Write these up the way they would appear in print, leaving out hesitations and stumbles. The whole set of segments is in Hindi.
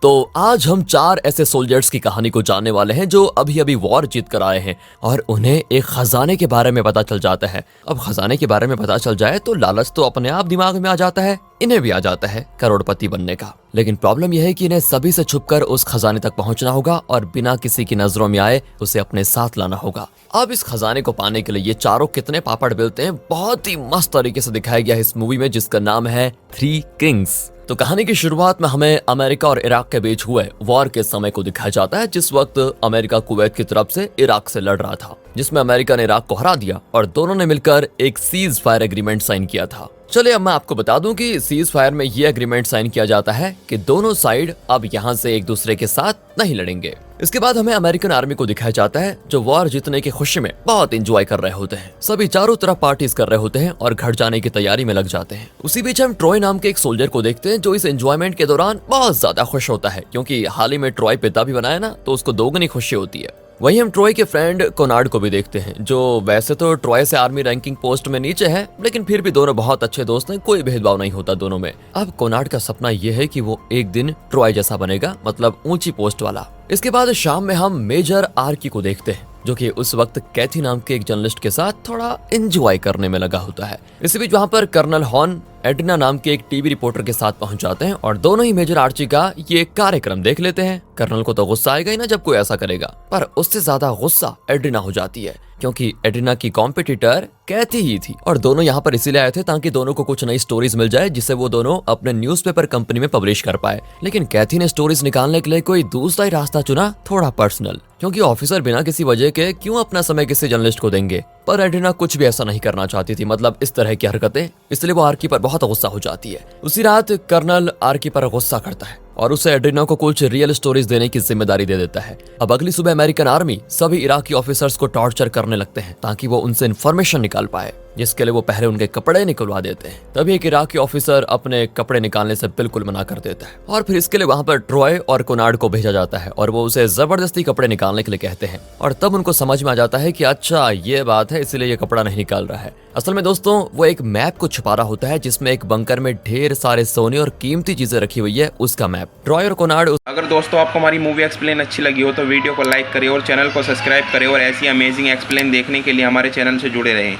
तो आज हम 4 ऐसे सोल्जर्स की कहानी को जानने वाले हैं जो अभी अभी वॉर जीत कर आए हैं और उन्हें एक खजाने के बारे में पता चल जाता है। अब खजाने के बारे में पता चल जाए तो लालच तो अपने आप दिमाग में आ जाता है, इन्हें भी आ जाता है करोड़पति बनने का। लेकिन प्रॉब्लम यह है कि इन्हें सभी से छुपकर उस खजाने तक पहुंचना होगा और बिना किसी की नजरों में आए उसे अपने साथ लाना होगा। अब इस खजाने को पाने के लिए ये चारों कितने पापड़ बेलते हैं, बहुत ही मस्त तरीके से दिखाया गया है इस मूवी में, जिसका नाम है 3 किंग्स। तो कहानी की शुरुआत में हमें अमेरिका और इराक के बीच हुए वॉर के समय को दिखाया जाता है, जिस वक्त अमेरिका कुवैत की तरफ से इराक से लड़ रहा था, जिसमें अमेरिका ने इराक को हरा दिया और दोनों ने मिलकर एक सीज फायर एग्रीमेंट साइन किया था। चलिए अब मैं आपको बता दूं कि सीज फायर में ये एग्रीमेंट साइन किया जाता है कि दोनों साइड अब यहाँ से एक दूसरे के साथ नहीं लड़ेंगे। इसके बाद हमें अमेरिकन आर्मी को दिखाया जाता है जो वॉर जीतने की खुशी में बहुत एंजॉय कर रहे होते हैं। सभी चारों तरफ पार्टीज कर रहे होते हैं और घर जाने की तैयारी में लग जाते हैं। उसी बीच हम ट्रॉय नाम के एक सोल्जर को देखते हैं जो इस एंजॉयमेंट के दौरान बहुत ज्यादा खुश होता है, क्योंकि हाल ही में ट्रॉय पिता भी बनाया ना, तो उसको दोगुनी खुशी होती है। वहीं हम ट्रॉय के फ्रेंड कोनार्ड को भी देखते हैं जो वैसे तो ट्रॉय से आर्मी रैंकिंग पोस्ट में नीचे है, लेकिन फिर भी दोनों बहुत अच्छे दोस्त हैं, कोई भेदभाव नहीं होता दोनों में। अब कोनार्ड का सपना यह है कि वो एक दिन ट्रॉय जैसा बनेगा, मतलब ऊंची पोस्ट वाला। इसके बाद शाम में हम मेजर आर्की को देखते हैं जो कि उस वक्त कैथी नाम के एक जर्नलिस्ट के साथ थोड़ा एंजॉय करने में लगा होता है। इसी बीच वहां पर कर्नल हॉर्न एडिना नाम के एक टीवी रिपोर्टर के साथ पहुंच जाते हैं और दोनों ही मेजर आर्ची का ये कार्यक्रम देख लेते हैं। कर्नल को तो गुस्सा आएगा ही ना जब कोई ऐसा करेगा, पर उससे ज्यादा गुस्सा एडिना हो जाती है, क्योंकि एडिना की कॉम्पिटिटर कैथी ही थी और दोनों यहाँ पर इसीलिए आए थे ताकि दोनों को कुछ नई स्टोरीज मिल जाए जिससे वो दोनों अपने न्यूज़पेपर कंपनी में पब्लिश कर पाए। लेकिन कैथी ने स्टोरीज निकालने के लिए कोई दूसरा ही रास्ता चुना, थोड़ा पर्सनल, क्योंकि ऑफिसर बिना किसी वजह के क्यों अपना समय किसी जर्नलिस्ट को देंगे। पर एडिना कुछ भी ऐसा नहीं करना चाहती थी, मतलब इस तरह की हरकतें, इसलिए वो आर्की पर बहुत गुस्सा हो जाती है। उसी रात कर्नल आर्की पर गुस्सा करता है और उसे एड्रिना को कुछ रियल स्टोरीज देने की जिम्मेदारी दे देता है। अब अगली सुबह अमेरिकन आर्मी सभी इराकी ऑफिसर्स को टॉर्चर करने लगते हैं ताकि वो उनसे इन्फॉर्मेशन निकाल पाए, जिसके लिए वो पहले उनके कपड़े निकलवा देते हैं। तभी एक इराकी ऑफिसर अपने कपड़े निकालने से बिल्कुल मना कर देता है और फिर इसके लिए वहां पर ट्रॉय और कोनार्ड को भेजा जाता है और वो उसे जबरदस्ती कपड़े निकालने के लिए कहते हैं। और तब उनको समझ में आ जाता है कि अच्छा ये बात है, इसलिए ये कपड़ा नहीं निकाल रहा है। असल में दोस्तों वो एक मैप को छुपा रहा होता है जिसमें एक बंकर में ढेर सारे सोने और कीमती चीजें रखी हुई है, उसका मैप। ट्रॉय और कोनार्ड अगर दोस्तों आपको हमारी मूवी एक्सप्लेन अच्छी लगी हो तो वीडियो को लाइक करें और चैनल को सब्सक्राइब करें और ऐसी अमेजिंग एक्सप्लेन देखने के लिए हमारे चैनल से जुड़े रहें।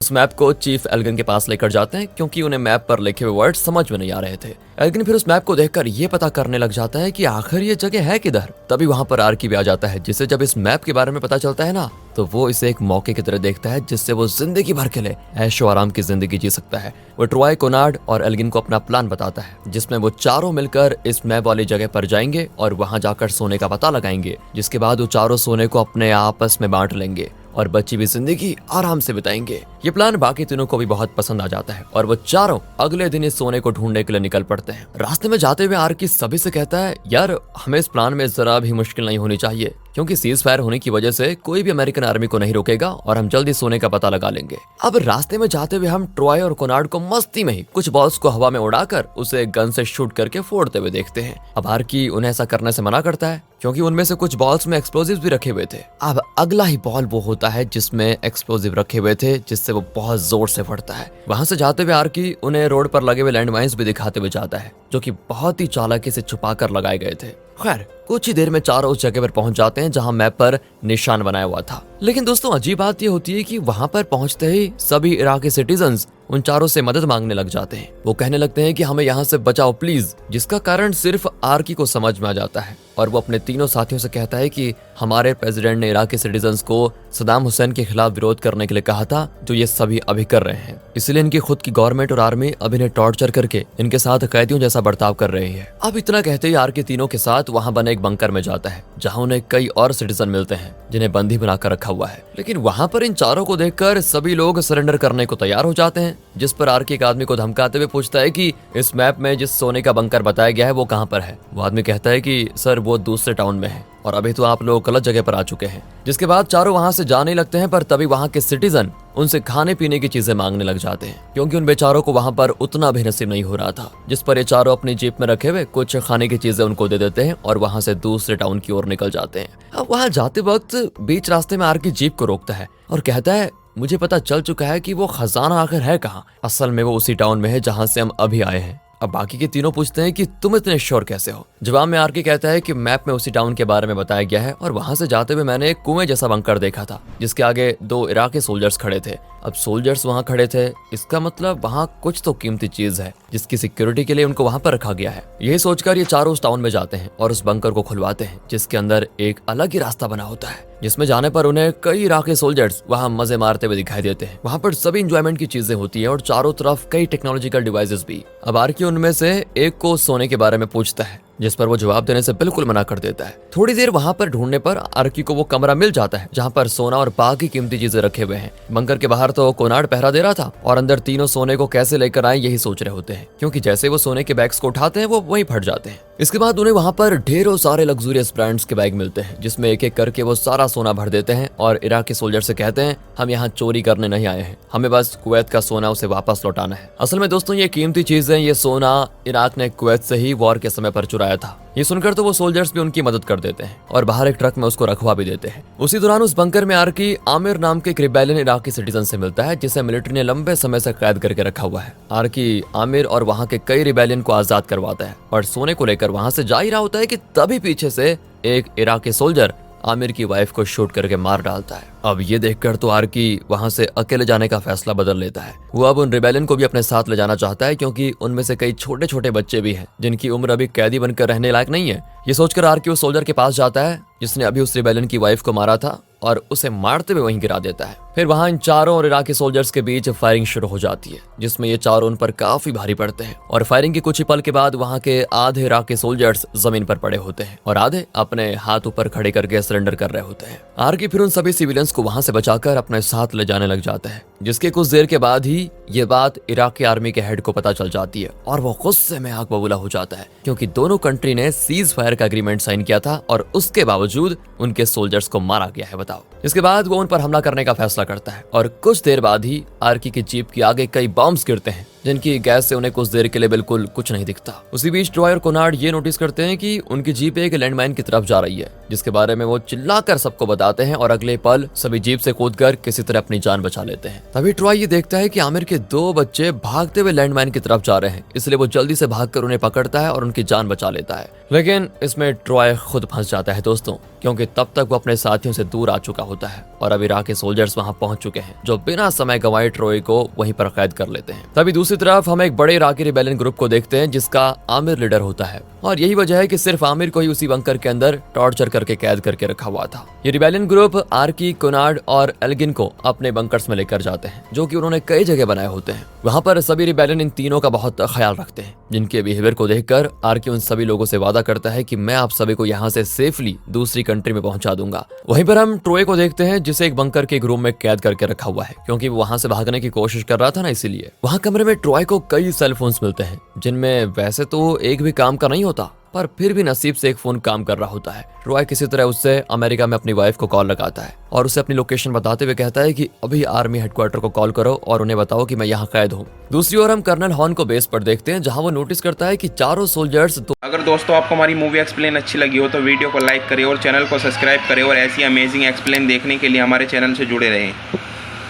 उस मैप को चीफ एल्गिन के पास लेकर जाते हैं, क्योंकि उन्हें मैप पर लिखे हुए वर्ड समझ में नहीं आ रहे थे। एल्गिन फिर उस मैप को देखकर ये पता करने लग जाता है कि आखिर ये जगह है किधर। तभी वहां पर आर्की भी आ जाता है, जिसे जब इस मैप के बारे में पता चलता है ना, तो वो इसे एक मौके की तरह देखता है जिससे वो जिंदगी भर के लिए ऐशो आराम की जिंदगी जी सकता है। वो ट्रॉय, कोनार्ड और एल्गिन को अपना प्लान बताता है, जिसमें वो चारों मिलकर इस मैप वाली जगह पर जाएंगे और वहां जाकर सोने का पता लगाएंगे, जिसके बाद वो चारों सोने को अपने आपस में बांट लेंगे और बची हुई जिंदगी आराम से बिताएंगे। ये प्लान बाकी तीनों को भी बहुत पसंद आ जाता है और वो चारों अगले दिन इस सोने को ढूंढने के लिए निकल पड़ते हैं। रास्ते में जाते हुए आर्की सभी से कहता है, यार हमें इस प्लान में जरा भी मुश्किल नहीं होनी चाहिए, क्योंकि सीज फायर होने की वजह से कोई भी अमेरिकन आर्मी को नहीं रोकेगा और हम जल्दी सोने का पता लगा लेंगे। अब रास्ते में जाते हुए हम ट्रॉय और कोनार्ड को मस्ती में ही कुछ बॉल्स को हवा में उड़ाकर उसे गन से शूट करके फोड़ते हुए देखते हैं। अब आर्की उन्हें ऐसा करने से मना करता है, क्योंकि उनमें से कुछ बॉल्स में एक्सप्लोजिव्स भी रखे हुए थे। अब अगला ही बॉल वो होता है जिसमें एक्सप्लोजिव रखे हुए थे, जिससे वो बहुत जोर से फटता है। वहां से जाते हुए आर्की उन्हें रोड पर लगे हुए लैंडमाइंस भी दिखाते हुए जाता है, जो कि बहुत ही चालाकी से छुपा कर लगाए गए थे। खैर कुछ ही देर में चारों उस जगह पर पहुंच जाते हैं जहां मैप पर निशान बनाया हुआ था। लेकिन दोस्तों अजीब बात ये होती है कि वहां पर पहुंचते ही सभी इराकी सिटीजन्स उन चारों से मदद मांगने लग जाते हैं। वो कहने लगते हैं कि हमें यहाँ से बचाओ प्लीज, जिसका कारण सिर्फ आर्की को समझ में आ जाता है और वो अपने तीनों साथियों से कहता है कि हमारे प्रेसिडेंट ने इराकी सिटीजन्स को सदाम हुसैन के खिलाफ विरोध करने के लिए कहा था, जो ये सभी अभी कर रहे हैं। इसलिए इनकी खुद की गवर्नमेंट और आर्मी अब इन्हें टॉर्चर करके इनके साथ कैदियों जैसा बर्ताव कर रही है। अब इतना कहते ही आर्की तीनों के साथ वहां बने एक बंकर में जाता है, जहां उन्हें कई और सिटीजन मिलते हैं जिन्हें बंदी बनाकर रखा हुआ है। लेकिन वहां पर इन चारों को देखकर सभी लोग सरेंडर करने को तैयार हो जाते हैं, जिस पर आर्की एक आदमी को धमकाते हुए पूछता है कि इस मैप में जिस सोने का बंकर बताया गया है वो कहां पर है। वो आदमी कहता है कि सर वो दूसरे टाउन में है और अभी तो आप लोग गलत जगह पर आ चुके हैं। जिसके बाद चारों वहां से जाने लगते हैं, पर तभी वहां के सिटीजन उनसे खाने पीने की चीजें मांगने लग जाते हैं, क्योंकि उन बेचारों को वहां पर उतना भी नसीब नहीं हो रहा था। जिस पर ये चारों अपनी जीप में रखे हुए कुछ खाने की चीजें उनको दे देते हैं और वहां से दूसरे टाउन की ओर निकल जाते हैं। अब वहां जाते वक्त बीच रास्ते में आर्की जीप को रोकता है और कहता है, मुझे पता चल चुका है कि वो खजाना आखिर है कहाँ। असल में वो उसी टाउन में है जहाँ से हम अभी आए हैं। अब बाकी के तीनों पूछते हैं कि तुम इतने श्योर कैसे हो। जवाब में आरके कहता है कि मैप में उसी टाउन के बारे में बताया गया है और वहां से जाते हुए मैंने एक कुएं जैसा बंकर देखा था जिसके आगे 2 इराकी सोल्जर्स खड़े थे। अब सोल्जर्स वहां खड़े थे, इसका मतलब वहां कुछ तो कीमती चीज है जिसकी सिक्योरिटी के लिए उनको वहां पर रखा गया है। यही सोचकर ये चारों उस टाउन में जाते हैं और उस बंकर को खुलवाते हैं जिसके अंदर एक अलग ही रास्ता बना होता है, जिसमें जाने पर उन्हें कई इराकी सोल्जर्स वहां मजे मारते हुए दिखाई देते हैं। वहां पर सभी इंजॉयमेंट की चीजें होती है और चारों तरफ कई टेक्नोलॉजिकल डिवाइसेस भी। अब आरकी उनमें से एक को सोने के बारे में पूछता है जिस पर वो जवाब देने से बिल्कुल मना कर देता है। थोड़ी देर वहां पर ढूंढने पर आरकी को वो कमरा मिल जाता है जहां पर सोना और बाकी कीमती चीजें रखे हुए हैं। बंकर के बाहर तो कोनार्ड पहरा दे रहा था और अंदर तीनों सोने को कैसे लेकर आए यही सोच रहे होते हैं, क्योंकि जैसे वो सोने के बैग्स को उठाते हैं वो वहीं फट जाते हैं। इसके बाद उन्हें वहां पर ढेरों सारे लग्जूरियस ब्रांड्स के बैग मिलते हैं जिसमें एक एक करके वो सारा सोना भर देते हैं और इराकी सोल्जर से कहते हैं हम यहाँ चोरी करने नहीं आए हैं, हमें बस कुवैत का सोना उसे वापस लौटाना है। असल में दोस्तों ये कीमती चीजें, ये सोना इराक ने कुवैत से ही वॉर के समय पर चुराया था। ये सुनकर तो वो सोल्जर्स भी उनकी मदद कर देते हैं और बाहर एक ट्रक में उसको रखवा भी देते हैं। उसी दौरान उस बंकर में आरकी आमिर नाम के एक रिबेलियन इराकी सिटीजन से मिलता है जिसे मिलिट्री ने लंबे समय से कैद करके रखा हुआ है। आरकी आमिर और वहां के कई रिबेलियन को आजाद करवाता है और सोने को लेकर वहां से जा ही रहा होता है कि तभी पीछे से एक इराकी सोल्जर आमिर की वाइफ को शूट करके मार डालता है। अब ये देखकर तो आरकी वहां से अकेले जाने का फैसला बदल लेता है। वो अब उन रिबेलियन को भी अपने साथ ले जाना चाहता है क्योंकि उनमें से कई छोटे छोटे बच्चे भी हैं जिनकी उम्र अभी कैदी बनकर रहने लायक नहीं है। ये सोचकर आरकी उस सोल्जर के पास जाता है जिसने अभी उस रिबेलियन की वाइफ को मारा था और उसे मारते हुए वहीं गिरा देता है। फिर वहां इन चारों और इराकी सोल्जर्स के बीच फायरिंग शुरू हो जाती है जिसमें ये चारों उन पर काफी भारी पड़ते हैं और फायरिंग के कुछ ही पल के बाद वहां के आधे इराकी सोल्जर्स जमीन पर पड़े होते हैं और आधे अपने हाथ ऊपर खड़े करके सरेंडर कर रहे होते हैं। आरकी फिर उन सभी सिविलियंस को वहां से बचाकर अपने साथ ले जाने लग जाता है, जिसके कुछ देर के बाद ही ये बात इराकी आर्मी के हेड को पता चल जाती है और वो गुस्से में आग बबूला हो जाता है क्योंकि दोनों कंट्री ने सीज फायर का एग्रीमेंट साइन किया था और उसके बावजूद उनके सोल्जर्स को मारा गया है, बताओ। इसके बाद वो उन पर हमला करने का फैसला करता है और कुछ देर बाद ही आरकी की जीप के आगे कई बॉम्ब्स गिरते हैं जिनकी गैस से उन्हें कुछ देर के लिए बिल्कुल कुछ नहीं दिखता। उसी बीच ट्रॉय और कोनार्ड ये नोटिस करते हैं कि उनकी जीप एक लैंडमाइन की तरफ जा रही है जिसके बारे में वो चिल्लाकर सबको बताते हैं और अगले पल सभी जीप से कूदकर किसी तरह अपनी जान बचा लेते हैं। तभी ट्रॉय ये देखता है कि आमिर के 2 बच्चे भागते हुए लैंडमाइन की तरफ जा रहे हैं, इसलिए वो जल्दी से भागकर उन्हें पकड़ता है और उनकी जान बचा लेता है। लेकिन इसमें ट्रॉय खुद फंस जाता है दोस्तों, क्योंकि तब तक वो अपने साथियों से दूर आ चुका होता है और अब इराकी सोल्जर्स वहां पहुंच चुके हैं जो बिना समय गंवाए ट्रॉय को वहीं पर कैद कर लेते हैं। तभी दूसरी तरफ हम एक बड़े इराकी रिबेलियन ग्रुप को देखते हैं जिसका आमिर लीडर होता है और यही वजह है कि सिर्फ आमिर को ही उसी बंकर के अंदर टॉर्चर करके कैद करके रखा हुआ था। ये रिबेलियन ग्रुप आरकी, कोनार्ड और एल्गिन को अपने बंकर्स में लेकर जाते हैं जो कि उन्होंने कई जगह बनाए होते हैं। वहां पर सभी रिबेलियन इन तीनों का बहुत ख्याल रखते हैं, जिनके बिहेवियर को देखकर आरकी उन सभी लोगों से वादा करता है कि मैं आप सभी को यहाँ से सेफली दूसरी कंट्री में पहुंचा दूंगा। वहीं पर हम ट्रॉय को देखते हैं जिसे एक बंकर के एक रूम में कैद करके रखा हुआ है क्योंकि वो वहां से भागने की कोशिश कर रहा था ना, इसीलिए। वहां कमरे में ट्रॉय को कई सेल फोन्स मिलते हैं जिनमें वैसे तो एक भी काम का नहीं होता पर फिर भी नसीब से एक फोन काम कर रहा होता है। ट्रॉय किसी तरह उससे अमेरिका में अपनी वाइफ को कॉल लगाता है और उसे अपनी लोकेशन बताते हुए कहता है कि अभी आर्मी हेडक्वार्टर को कॉल करो और उन्हें बताओ कि मैं यहाँ कैद हूँ। दूसरी ओर हम कर्नल हॉर्न को बेस पर देखते हैं जहाँ वो नोटिस करता है कि चारों सोल्जर्स। अगर दोस्तों आपको हमारी मूवी एक्सप्लेन अच्छी लगी हो तो वीडियो को लाइक करें और चैनल को सब्सक्राइब करें और ऐसी अमेजिंग एक्सप्लेन देखने के लिए हमारे चैनल से जुड़े रहें।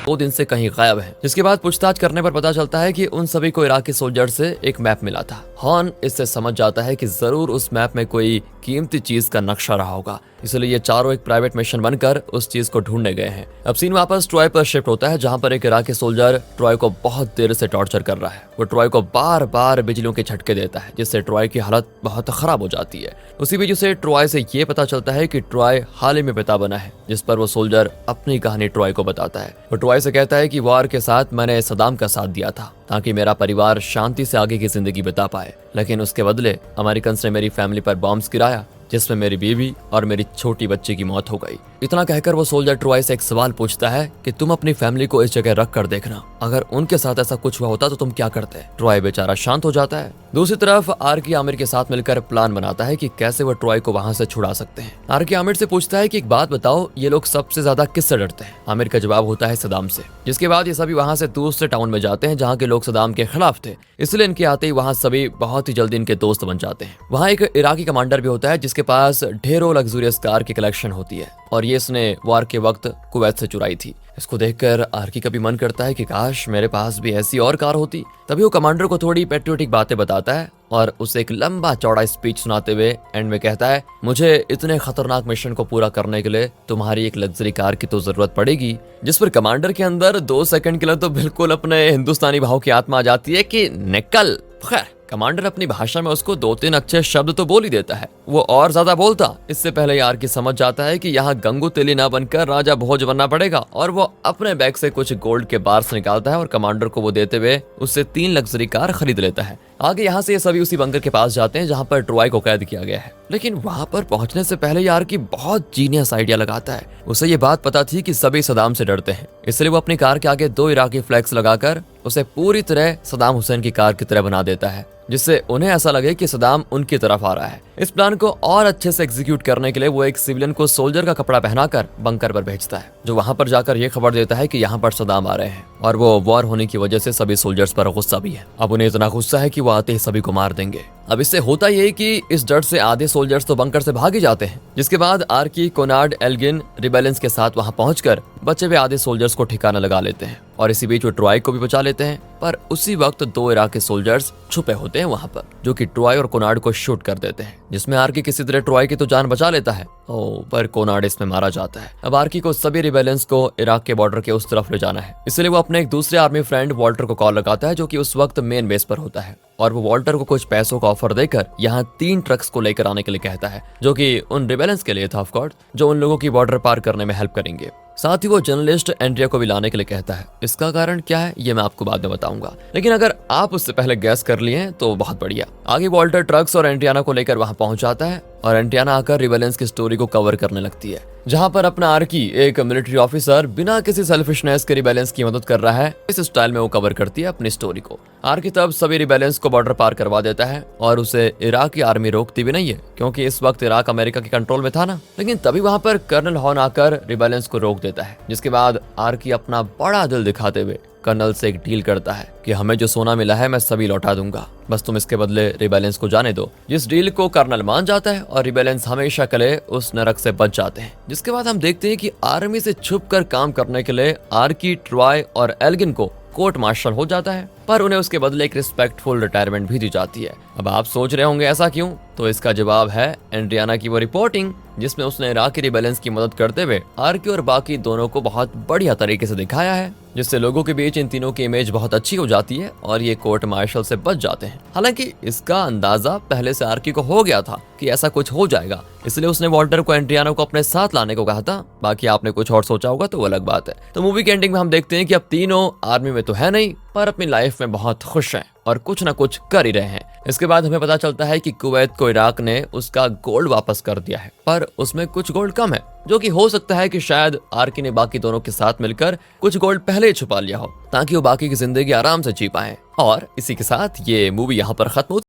2 दिन से कहीं गायब है, जिसके बाद पूछताछ करने पर पता चलता है कि उन सभी को इराकी सोल्जर से एक मैप मिला था। हॉर्न इससे समझ जाता है कि जरूर उस मैप में कोई कीमती चीज का नक्शा रहा होगा, इसलिए ये चारों एक प्राइवेट मिशन बनकर उस चीज को ढूंढने गए हैं। अब सीन वापस ट्रॉय पर शिफ्ट होता है जहां पर एक इराकी सोल्जर ट्रॉय को बहुत देर से टॉर्चर कर रहा है। वो ट्रॉय को बार बार बिजलियों के झटके देता है जिससे ट्रॉय की हालत बहुत खराब हो जाती है। उसी वजह से ट्रॉय से ये पता चलता है कि ट्रॉय हाल ही में पिता बना है, जिस पर वो सोल्जर अपनी कहानी ट्रॉय को बताता है। वो ट्रॉय से कहता है कि वॉर के साथ मैंने सदाम का साथ दिया था ताकि मेरा परिवार शांति से आगे की जिंदगी बिता पाए, लेकिन उसके बदले अमेरिकन ने मेरी फैमिली पर बॉम्ब्स गिराया जिसमें मेरी बीवी और मेरी छोटी बच्ची की मौत हो गई। इतना कहकर वो सोल्जर ट्रॉय से एक सवाल पूछता है कि तुम अपनी फैमिली को इस जगह रख कर देखना, अगर उनके साथ ऐसा कुछ हुआ होता तो तुम क्या करते। ट्रॉय बेचारा शांत हो जाता है। दूसरी तरफ आरकी आमिर के साथ मिलकर प्लान बनाता है कि कैसे वो ट्रॉय को वहां से छुड़ा सकते हैं। आरकी आमिर से पूछता है कि एक बात बताओ, ये लोग सबसे ज्यादा किससे डरते हैं। आमिर का जवाब होता है सदाम से, जिसके बाद ये सभी वहां से दूसरे टाउन में जाते हैं जहाँ के लोग सदाम के खिलाफ थे, इसलिए इनके आते ही वहाँ सभी बहुत ही जल्दी इनके दोस्त बन जाते हैं। वहाँ एक इराकी कमांडर भी होता है जिसके पास ढेरों लग्जूरियस कार की कलेक्शन होती है और ये इसने वार के वक्त कुवैत से चुराई थी। इसको देखकर आर्की का भी मन करता है कि काश मेरे पास भी ऐसी और कार होती। तभी वो कमांडर को थोड़ी पेट्रियोटिक बातें बताता है और उसे एक लंबा चौड़ा स्पीच सुनाते हुए एंड में कहता है, मुझे इतने खतरनाक मिशन को पूरा करने के लिए तुम्हारी एक लग्जरी कार की तो जरूरत पड़ेगी। जिस पर कमांडर के अंदर 2 सेकंड के लिए तो बिल्कुल अपने हिंदुस्तानी भाव की आत्मा आ जाती है कि निकल। खैर, कमांडर अपनी भाषा में उसको 2-3 अच्छे शब्द तो बोल ही देता है। वो और ज्यादा बोलता इससे पहले ही आर्की समझ जाता है कि यहाँ गंगू तेली ना बनकर राजा भोज बनना पड़ेगा और वो अपने बैग से कुछ गोल्ड के बार्स निकालता है और कमांडर को वो देते हुए उससे 3 लग्जरी कार खरीद लेता है। आगे यहाँ से ये सभी उसी बंकर के पास जाते हैं जहाँ पर ट्रॉय को कैद किया गया है। लेकिन वहाँ पर पहुंचने से पहले ही आर्की बहुत जीनियस आइडिया लगाता है। उसे ये बात पता थी कि सभी सदाम से डरते हैं, इसलिए वो अपनी कार के आगे 2 इराकी फ्लैग्स लगाकर उसे पूरी तरह सदाम हुसैन की कार की तरह बना देता है, जिससे उन्हें ऐसा लगे कि सदाम उनकी तरफ आ रहा है। इस प्लान को और अच्छे से एग्जीक्यूट करने के लिए वो एक सिविलियन को सोल्जर का कपड़ा पहनाकर बंकर पर भेजता है, जो वहां पर जाकर ये खबर देता है कि यहाँ पर सदाम आ रहे हैं और वो वॉर होने की वजह से सभी सोल्जर्स पर गुस्सा भी है। अब उन्हें इतना गुस्सा है कि वो आते ही सभी को मार देंगे। अब इससे होता ये कि इस डर से आधे सोल्जर्स तो बंकर से भाग ही जाते हैं, जिसके बाद आर्की, कोनार्ड, एल्गिन रिबेलेंस के साथ वहां पहुंचकर बचे हुए आधे सोल्जर्स को ठिकाना लगा लेते हैं और इसी बीच वो ट्रॉय को भी बचा लेते हैं। पर उसी वक्त 2 इराकी सोल्जर्स छुपे होते हैं वहां पर, जो कि ट्रॉय और कोनार्ड को शूट कर देते हैं, जिसमें आर्की किसी तरह ट्रॉय की तो जान बचा लेता है। पर कोनार्ड इसमें मारा जाता है। अब आर्की को सभी रिबेलेंस को इराक के बॉर्डर के उस तरफ ले जाना है, इसलिए वो अपने एक दूसरे आर्मी फ्रेंड वॉल्टर को कॉल लगाता है, जो कि उस वक्त मेन बेस पर होता है और वो वॉल्टर को कुछ पैसों का ऑफर देकर यहाँ 3 ट्रक्स को लेकर आने के लिए कहता है, जो कि उन रिबेलेंस के लिए था ऑफ कोर्स, जो उन लोगों की बॉर्डर पार करने में हेल्प करेंगे। साथ ही वो जर्नलिस्ट एंड्रिया को भी लाने के लिए कहता है। इसका कारण क्या है ये मैं आपको बाद में बताऊंगा, लेकिन अगर आप उससे पहले गैस कर लिए हैं तो बहुत बढ़िया। आगे वॉल्टर ट्रक्स और एंड्रियाना को लेकर वहां पहुंच जाता है और एंड्रियाना आकर रिबेलेंस की स्टोरी को कवर करने लगती है, जहां पर अपना आर्की एक मिलिट्री ऑफिसर बिना किसी सेल्फिशनेस के रिबेलेंस की मदद कर रहा है। इस स्टाइल में वो कवर करती है अपनी स्टोरी को। आर्की तब सभी रिबेलेंस को बॉर्डर पार करवा देता है और उसे इराक की आर्मी रोकती भी नहीं है, क्योंकि इस वक्त इराक अमेरिका के कंट्रोल में था ना। लेकिन तभी वहां पर कर्नल हॉर्न आकर रिबेलेंस को रोक देता है, जिसके बाद आर्की अपना बड़ा दिल दिखाते हुए कर्नल से एक डील करता है कि हमें जो सोना मिला है मैं सभी लौटा दूंगा, बस तुम इसके बदले रिबेलेंस को जाने दो। जिस डील को कर्नल मान जाता है और रिबेलेंस हमेशा के लिए उस नरक से बच जाते हैं। जिसके बाद हम देखते हैं कि आर्मी से छुपकर काम करने के लिए आर्की, ट्रॉय और एल्गिन को कोर्ट मार्शल हो जाता है, पर उन्हें उसके बदले एक रिस्पेक्टफुल रिटायरमेंट भी दी जाती है। अब आप सोच रहे होंगे ऐसा क्यों, तो इसका जवाब है एंड्रियाना की वो रिपोर्टिंग, जिसमें उसने इराकी रिबेलेंस की मदद करते हुए आर्की और बाकी दोनों को बहुत बढ़िया तरीके से दिखाया है, जिससे लोगों के बीच इन तीनों की इमेज बहुत अच्छी हो जाती है और ये कोर्ट मार्शल से बच जाते हैं। हालांकि इसका अंदाजा पहले से आर्की को हो गया था कि ऐसा कुछ हो जाएगा, इसलिए उसने वॉल्टर को एंड्रियाना को अपने साथ लाने को कहा था। बाकी आपने कुछ और सोचा होगा तो वो अलग बात है। तो मूवी के एंडिंग में हम देखते हैं कि अब तीनों आर्मी में तो है नहीं, पर अपनी लाइफ में बहुत खुश हैं और कुछ ना कुछ कर ही रहे हैं। इसके बाद हमें पता चलता है कि कुवैत को इराक ने उसका गोल्ड वापस कर दिया है, पर उसमें कुछ गोल्ड कम है, जो कि हो सकता है कि शायद आर्की ने बाकी दोनों के साथ मिलकर कुछ गोल्ड पहले ही छुपा लिया हो, ताकि वो बाकी की जिंदगी आराम से जी पाए। और इसी के साथ ये मूवी यहाँ पर खत्म होती है।